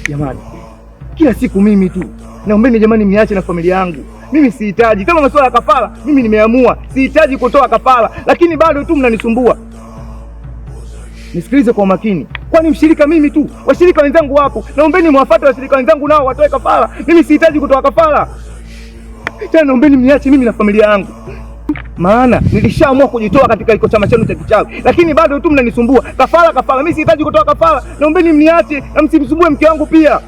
Jamani, kila siku mimi tu. Naombeni jamani, mniache na familia yangu. Mimi sihitaji, kama masuala ya kafara mimi nimeamua, sihitaji kutoa kafara, lakini bado tu mnanisumbua. Nisikilize kwa makini. Kwani mshirika mimi tu? Washirika wenzangu wapo. Naombeni mwafuate washirika wenzangu nao watoe kafara. Mimi sihitaji kutoa kafara. Tena naombeni mniache mimi na familia yangu. Maana nilishaamua kujitoa katika iko chama chenu cha kichawi, lakini bado tu mnanisumbua. Kafara, mimi sihitaji kutoa kafara. Naombeni mniache na msimsumbue mke wangu pia.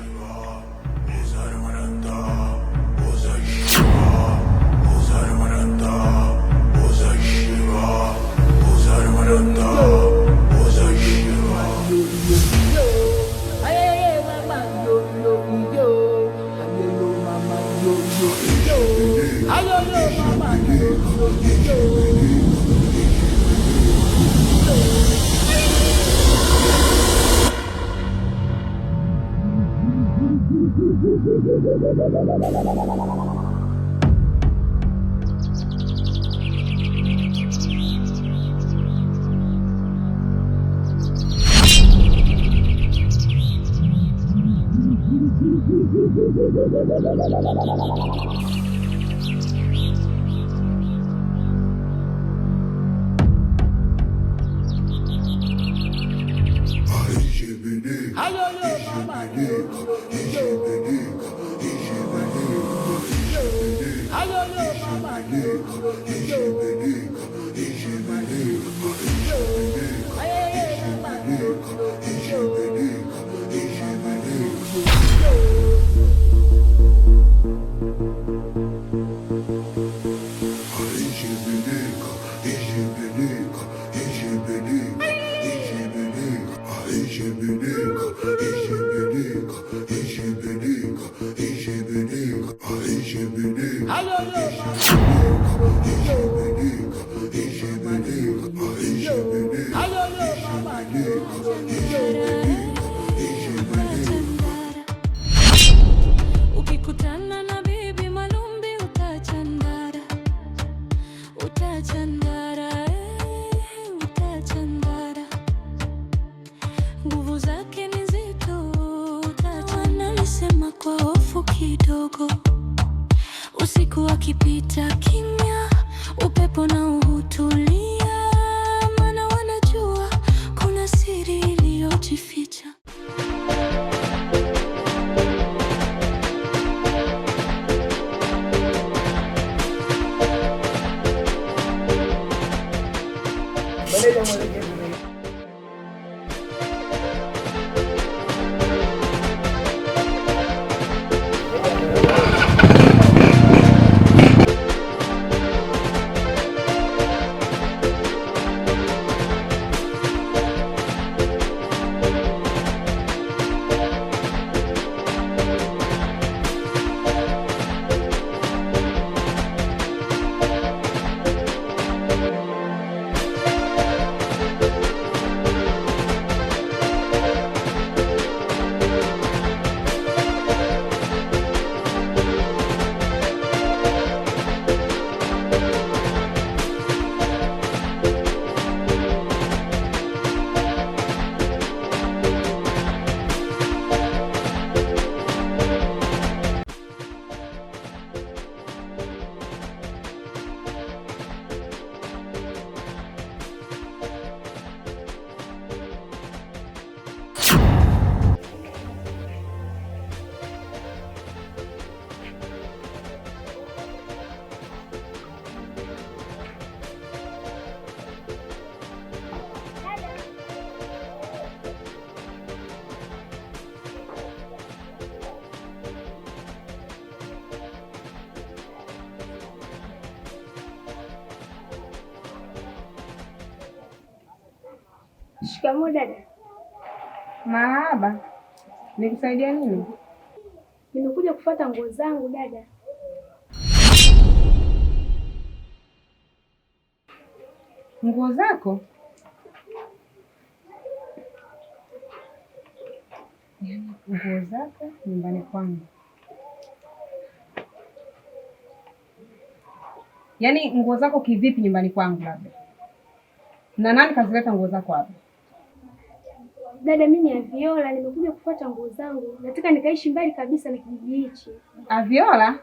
Ukikutana na bibi Malumbi utachandara, utachandara, nguvu zake ni nzito, analisema kwa hofu kidogo, usiku akipita kimya, upepo na uhutulia, maana wanajua kuna siri iliyojificha. Shikamoo dada. Marahaba. Nikusaidia nini? Nimekuja kufuata nguo zangu dada. Nguo zako? Nguo zako nyumbani kwangu? Yaani nguo zako kivipi nyumbani kwangu labda? Na nani kazileta nguo zako hapa? Dada, mimi ni Aviola, nimekuja kufuata nguo zangu. Nataka nikaishi mbali kabisa na kijiji hichi. Aviola?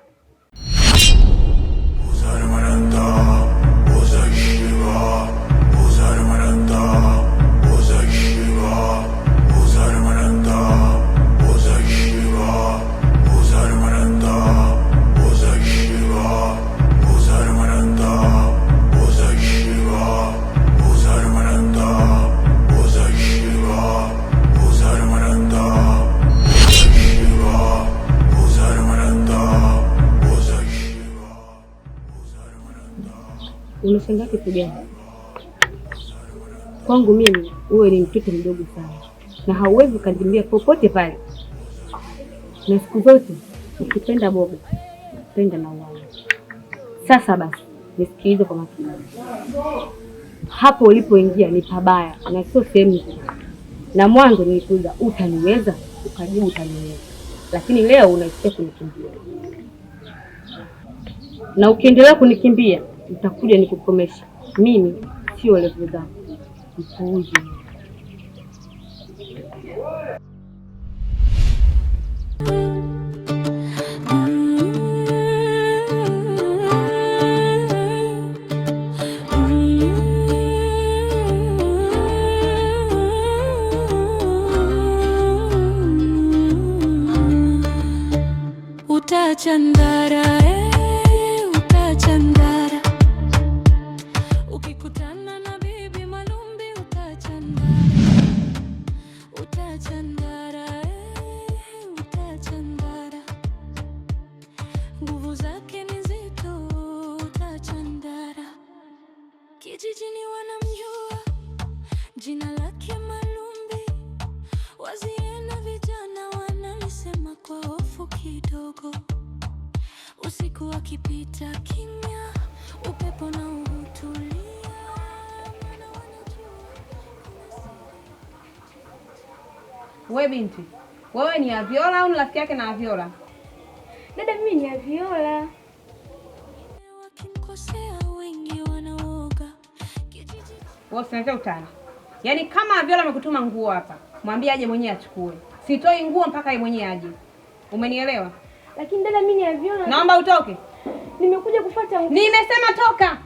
Unashangaa kitu gani? Kwangu mimi wewe ni mtoto mdogo sana na hauwezi kukimbia popote pale, na siku zote ukipenda boga penda na wao. Sasa basi nisikilize kwa makini. Hapo ulipoingia ni pabaya na sio sehemu nzuri, na mwanzo nilikuja utaniweza, ukajibu utaniweza, lakini leo unaisikia kunikimbia, na ukiendelea kunikimbia nitakuja nikukomesha. Mimi sio level zako. Mpuuzi. Utachandara, utachandara. Ukikutana na bibi Malumbi utachandara. Utachandara, utachandara. Nguvu zake ni zito, utachandara. Kijijini wanamjua jina lake Malumbi. Waziena vijana wanalisema kwa hofu kidogo. Usiku akipita kimya, upepo na utulia. We binti, wewe ni Aviola au ni rafiki yake na Aviola? Dada, mimi ni Aviola. Wakimkosea wengi wanaoga. Wewe usinilete utani. Yaani kama Aviola amekutuma nguo hapa, mwambie aje mwenyewe achukue. Sitoi nguo mpaka yeye mwenyewe aje. Umenielewa? Lakini dada, mimi ni Aviola. Naomba utoke. Nimekuja kufuata nguo. Nimesema toka.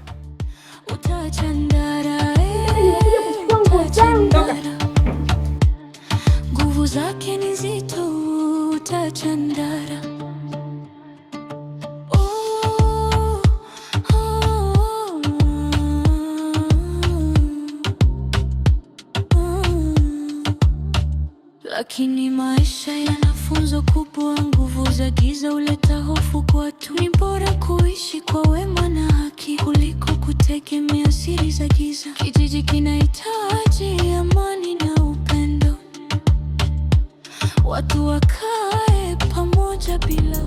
Utachandara, nimekuja kuchukua nguo zangu. Toka. Nguvu zake ni zito, utachandara. Lakini maisha yana funzo kubwa. Nguvu za giza huleta hofu kwa watu. Ni bora kuishi kwa wema na haki kuliko kutegemea siri za giza. Kijiji kinahitaji amani na upendo. Watu wakae pamoja bila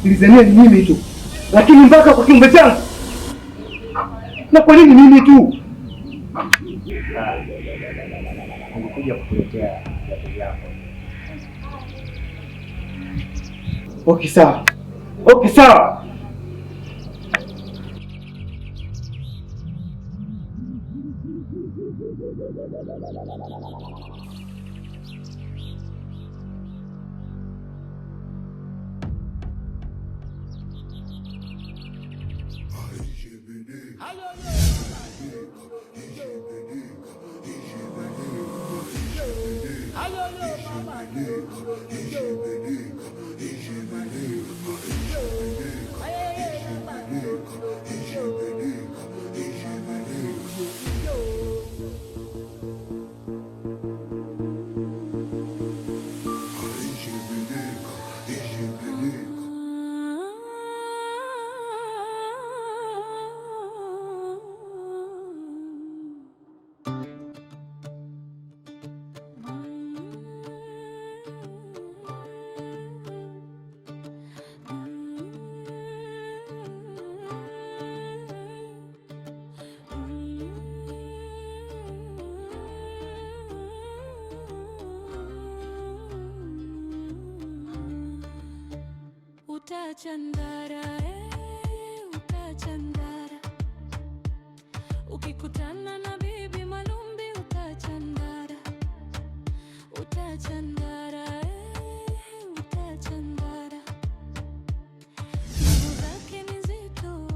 Nilizania ni mimi tu, lakini mpaka kwa kiumbe changu. Na kwa nini mimi tu? Nilikuja kukuletea viatu vyako. Okay, sawa. Okay, sawa. Utachandara, utachandara. Ukikutana na bibi Malumbi utachandara. Utachandara, utachandara. Nguvu zake ni nzito.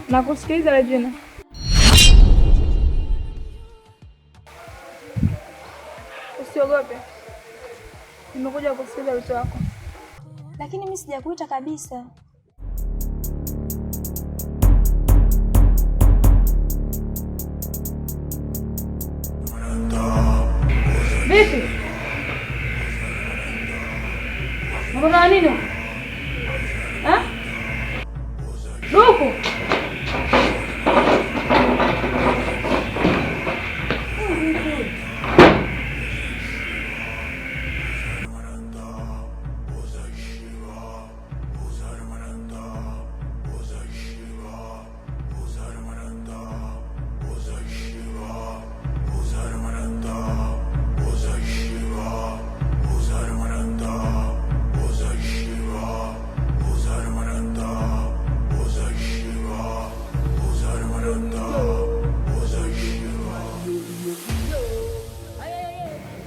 Nakusikiliza Regina. Usiogope. Nimekuja kusikiliza wito wako. Lakini mimi sijakuita kabisa. Vipi? Mbona nini? Luku.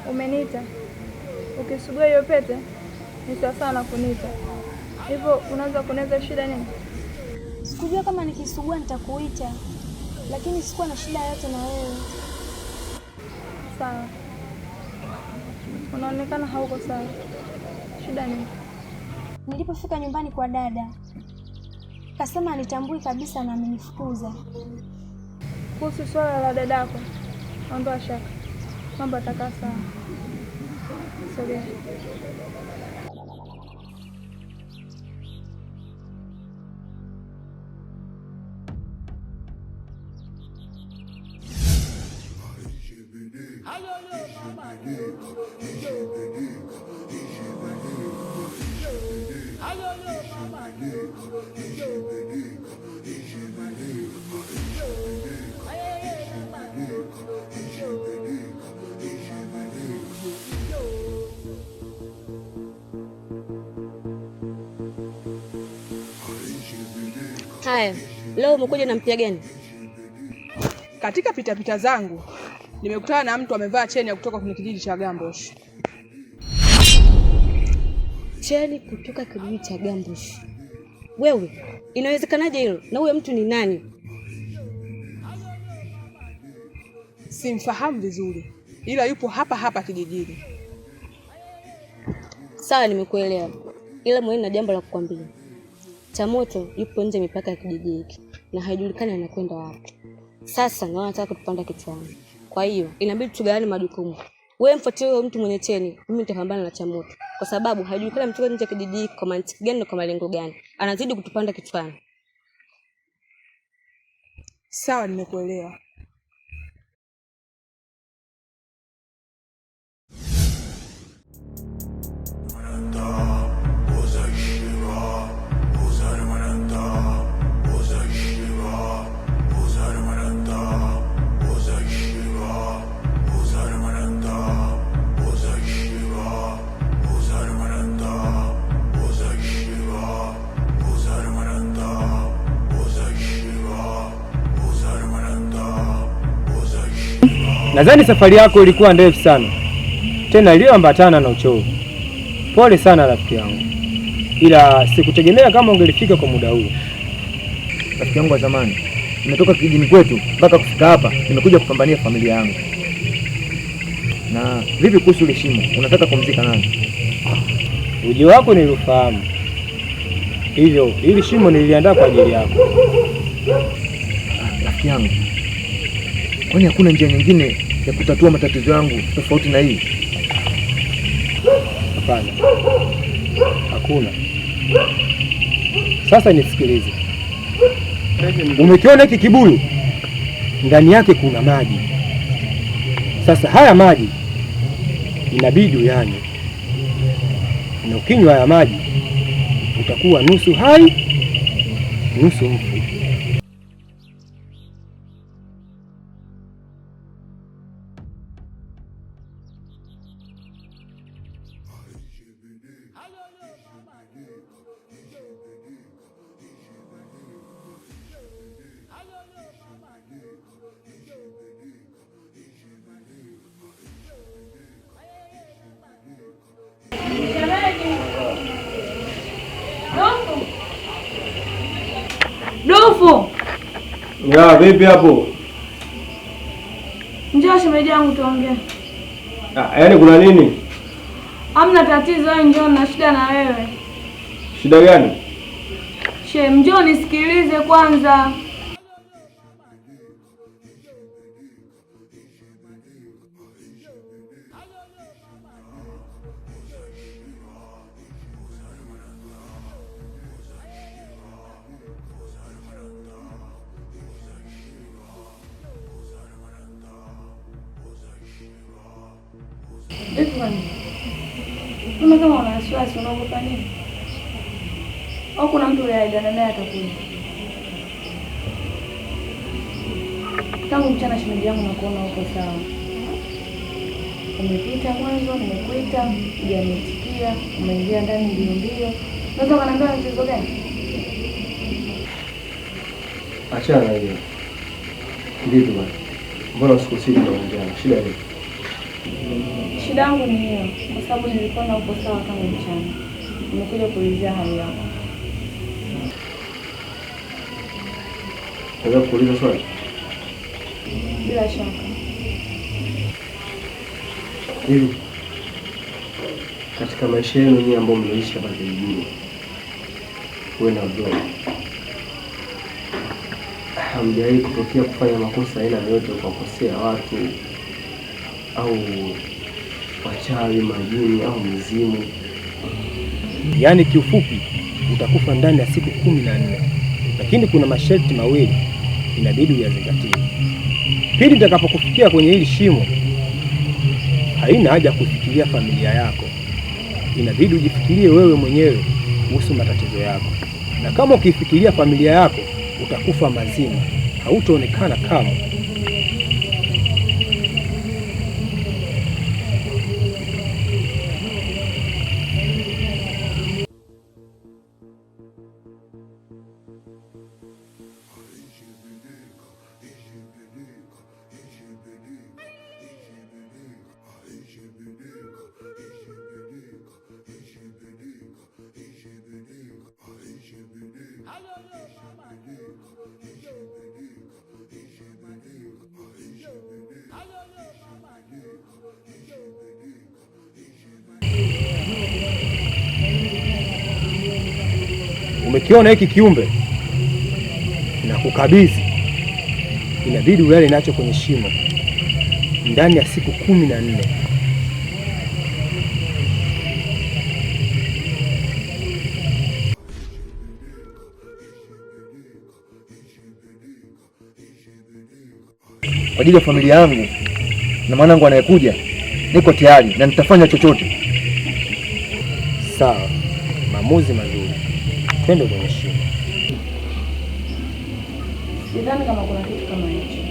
Umeniita. Ukisugua hiyo pete ni sawa sana kuniita. Hivyo unaweza kunaweza shida nini? Sikujua kama nikisugua nitakuita. Lakini sikuwa na shida yote na wewe. Sawa. Unaonekana hauko sawa. Shida nini? Nilipofika nyumbani kwa dada, kasema anitambui kabisa na amenifukuza. Kuhusu swala la dadako, ondoa shaka. Mambo yatakaa sawa. Sogea. Haya, leo umekuja na mpya gani? Katika pitapita zangu nimekutana na mtu amevaa cheni ya kutoka kwenye kijiji cha Gambosh. Cheni kutoka kijiji cha Gambosh? Wewe, inawezekanaje hilo? Na huyo mtu ni nani? Simfahamu vizuri, ila yupo hapa hapa kijijini. Sawa, nimekuelewa. Ila mwenye na jambo la kukwambia. Chamoto yupo nje mipaka ya kijiji hiki na haijulikani anakwenda wapi. Sasa naona nataka kutupanda kichwani. Kwa hiyo inabidi tugawane majukumu. Wewe mfuatilie huyo mtu mwenye cheni, mimi nitapambana na Chamoto kwa sababu haijulikani mtu nje ya kijiji hiki kwa mantiki gani na kwa malengo gani. Anazidi kutupanda kichwani. Sawa, nimekuelewa. Nadhani safari yako ilikuwa ndefu sana, tena iliyoambatana na uchovu. Pole sana rafiki yangu, ila sikutegemea kama ungelifika kwa muda huu. Rafiki yangu wa zamani, nimetoka kijijini kwetu mpaka kufika hapa, nimekuja kupambania familia yangu. Na vipi kuhusu ile shimo? Unataka kumzika nani? ujio wako nilifahamu, hivyo hili shimo niliandaa kwa ajili yako. Rafiki yangu, kwani hakuna njia nyingine ya kutatua matatizo yangu tofauti na hii? Hapana, hakuna. Sasa nisikilize. Umekiona hiki kibuyu? Ndani yake kuna maji. Sasa haya maji inabidi uyanywe, na ukinywa haya maji utakuwa nusu hai nusu mfu. Dufu! Ya, vipi hapo? Njoo shemeji yangu tuongee. Yaani kuna nini? Hamna tatizo, wewe njoo, na shida na wewe. Shida gani? Njoo nisikilize kwanza. Kama una wasiwasi, unaogopa nini? Au kuna mtu uliaidana naye atakuja? Tangu mchana shemeji yangu nakuona huko sawa. Umepita mwanzo, nimekuita, hujanitikia, umeingia ndani mbio. Unaweza kuniambia tatizo gani? Achana na hiyo. Vipi bwana? Mbona usikusiki tunaongea? Shida ni shida yangu ni hiyo, kwa sababu nilikuwa na uko sawa tangu mchana. Nimekuja kuulizia hali yako. Unaweza kuuliza swali? Bila shaka. Hivi katika maisha yenu nyinyi ambao mnaishi hapa kijijini, wewe na bro, hamjawahi kutokea kufanya makosa aina yoyote, kukosea watu au wachawi, majini au mizimu? Yaani kiufupi utakufa ndani ya siku 14, lakini kuna masharti mawili inabidi uyazingatie. Pili, nitakapokufikia kwenye hili shimo, haina haja kufikiria familia yako, inabidi ujifikirie wewe mwenyewe kuhusu matatizo yako. Na kama ukifikiria familia yako utakufa mazima, hautaonekana kama. Umekiona hiki kiumbe na kukabidhi, inabidi ulale nacho kwenye shimo ndani ya siku 14. Kwa ajili ya familia yangu na mwanangu anayekuja, niko tayari na nitafanya chochote. Sawa, maamuzi mazuri. Twende kwenye shimo. Sidhani kama kuna kitu kama hicho.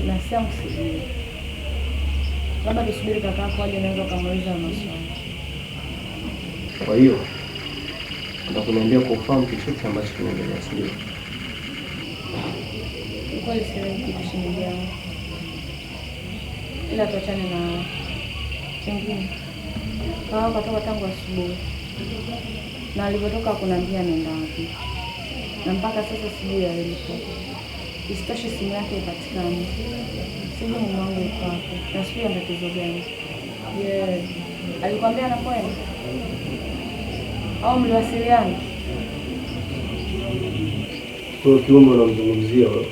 Nasema usijui. Labda tusubiri kakako aje, naweza kumuuliza maswali. Kwa hiyo unakuniambia kwa ufahamu chochote ambacho kinaendelea, sio? Kwa hiyo siwezi kushindia. Ila tuachane na kingine. Kaka katoka tangu asubuhi. Na alipotoka kunambia nenda wapi. Na mpaka sasa sijui alipo. Isitoshe simu yake ipatikane. Sijui mume wangu yuko wapi. Na sijui ana tatizo gani. Alikwambia anakwenda? au mliwasiliana? Kwa kiumbe unamzungumzia wewe?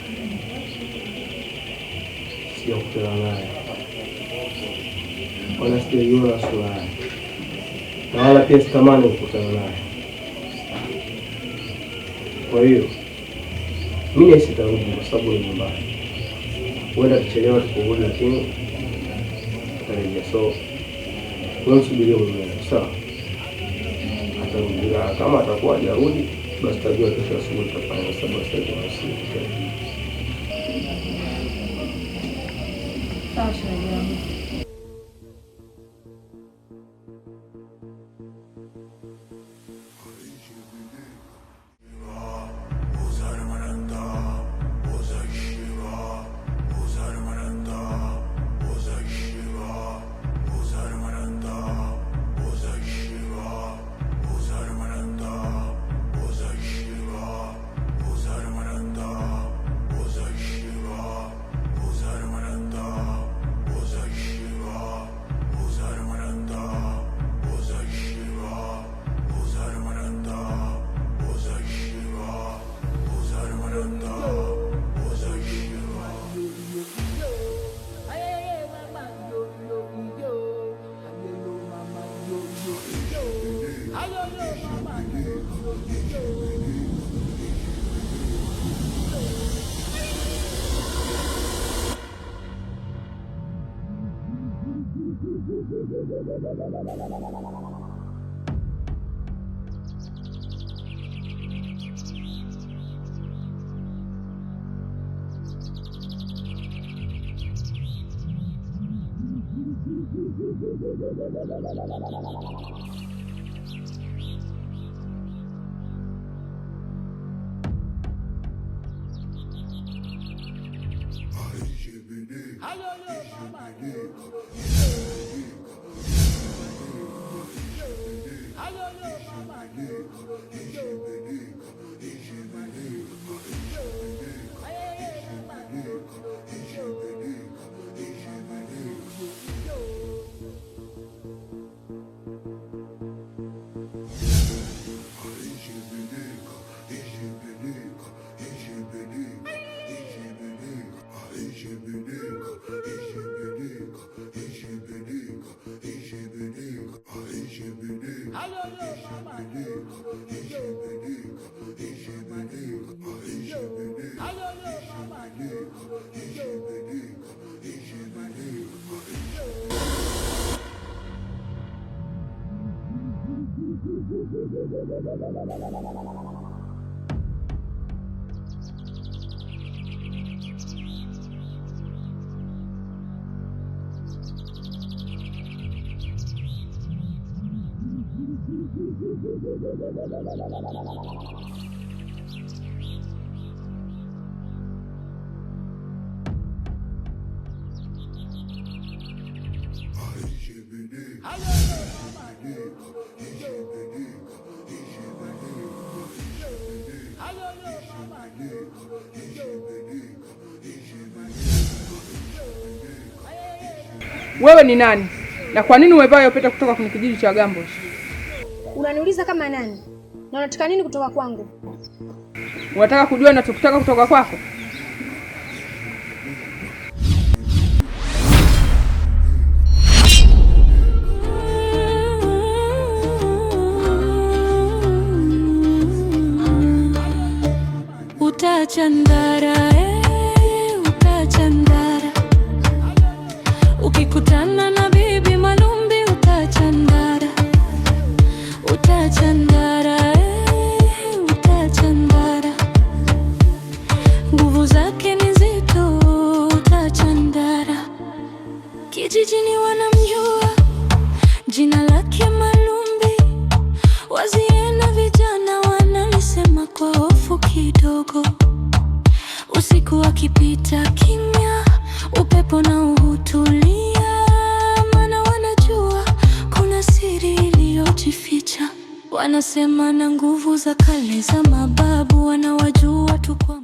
Sijakutana naye wala sijaiona sura yake, na wala pia sitamani kukutana naye. Kwa hiyo mimi sitarudi kwa sababu ni nyumbani. Huenda tuchelewa tukurudi, lakini tutarejea. So wewe msubirie mwenyewe, sawa? Atarudi. Kama atakuwa hajarudi, basi tutajua kesho asubuhi tutafanya, kwa sababu sasa hivi usiku tena. Sawa, shemeji yangu. Wewe ni nani? Na kwa nini umevaa hiyo pete kutoka kwenye kijiji cha Gambosh? Unaniuliza kama nani? Na unataka nini kutoka kwangu? Unataka kujua ninachotaka kutoka kwako? Utachandara, utachandara. Ukikutana na bibi Malumbi utachandara. Utachandara, utachandara. Nguvu zake ni nzito, utachandara. Kijijini wanamjua jina lake Malumbi. Wazee na vijana wanalisema kwa hofu kidogo. Usiku akipita kimya, upepo na uhutulia, maana wanajua kuna siri iliyojificha. Wanasema na nguvu za kale za mababu, wanawajua tu kwa